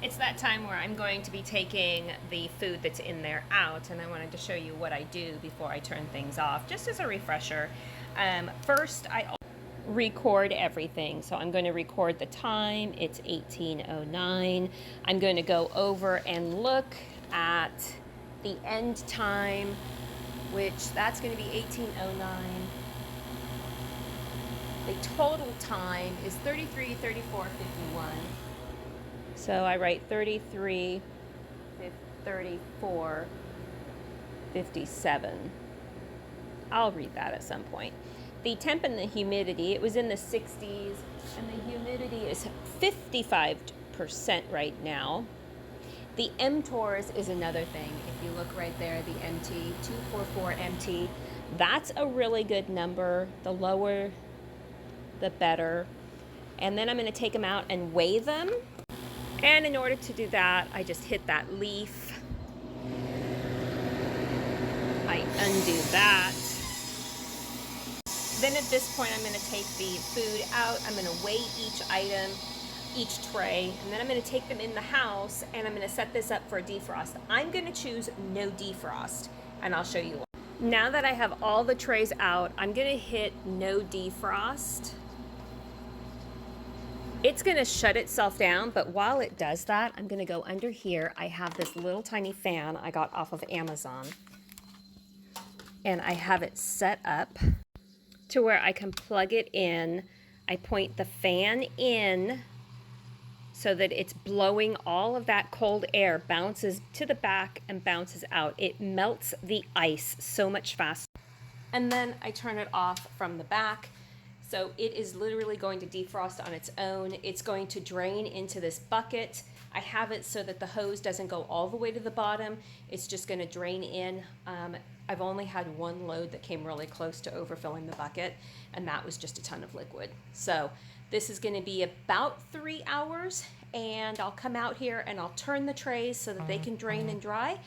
It's that time where I'm going to be taking the food that's in there out, and I wanted to show you what I do before I turn things off, just as a refresher. First, I record everything. So I'm going to record the time. It's 18:09. I'm going to go over and look at the end time, which that's going to be 18:09. The total time is 33:34:51. So I write 33, 34, 57. I'll read that at some point. The temp and the humidity, it was in the 60s, and the humidity is 55% right now. The mTORs is another thing. If you look right there, the MT, 244 MT, that's a really good number. The lower, the better. And then I'm going to take them out and weigh them. And in order to do that, I just hit that leaf. I undo that. Then at this point, I'm going to take the food out. I'm going to weigh each item, each tray, and then I'm going to take them in the house and I'm going to set this up for a defrost. I'm going to choose no defrost, and I'll show you why. Now that I have all the trays out, I'm going to hit no defrost. It's going to shut itself down, but while it does that, I'm going to go under here. I have this little tiny fan I got off of Amazon, and I have it set up to where I can plug it in. I point the fan in so that it's blowing all of that cold air, bounces to the back and bounces out. It melts the ice so much faster. And then I turn it off from the back. So it is literally going to defrost on its own. It's going to drain into this bucket. I have it so that the hose doesn't go all the way to the bottom. It's just going to drain in. I've only had one load that came really close to overfilling the bucket, and that was just a ton of liquid. So this is going to be about 3 hours, and I'll come out here and I'll turn the trays so that they can drain and dry.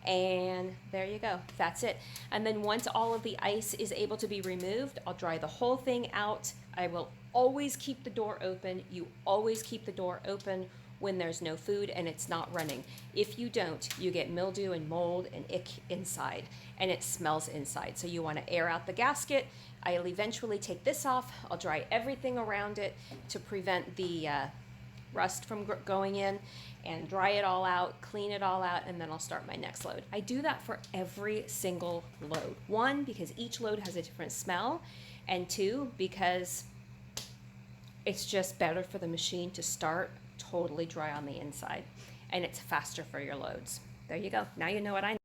And there you go, that's it. And then once all of the ice is able to be removed, I'll dry the whole thing out. I will always keep the door open. You always keep the door open when there's no food and it's not running. If you don't, you get mildew and mold and ick inside, and it smells inside. So you want to air out the gasket. I'll eventually take this off. I'll dry everything around it to prevent the rust from going in, and dry it all out, clean it all out, and then I'll start my next load. I do that for every single load. One, because each load has a different smell, and two, because it's just better for the machine to start totally dry on the inside, and it's faster for your loads. There you go. Now you know what I know.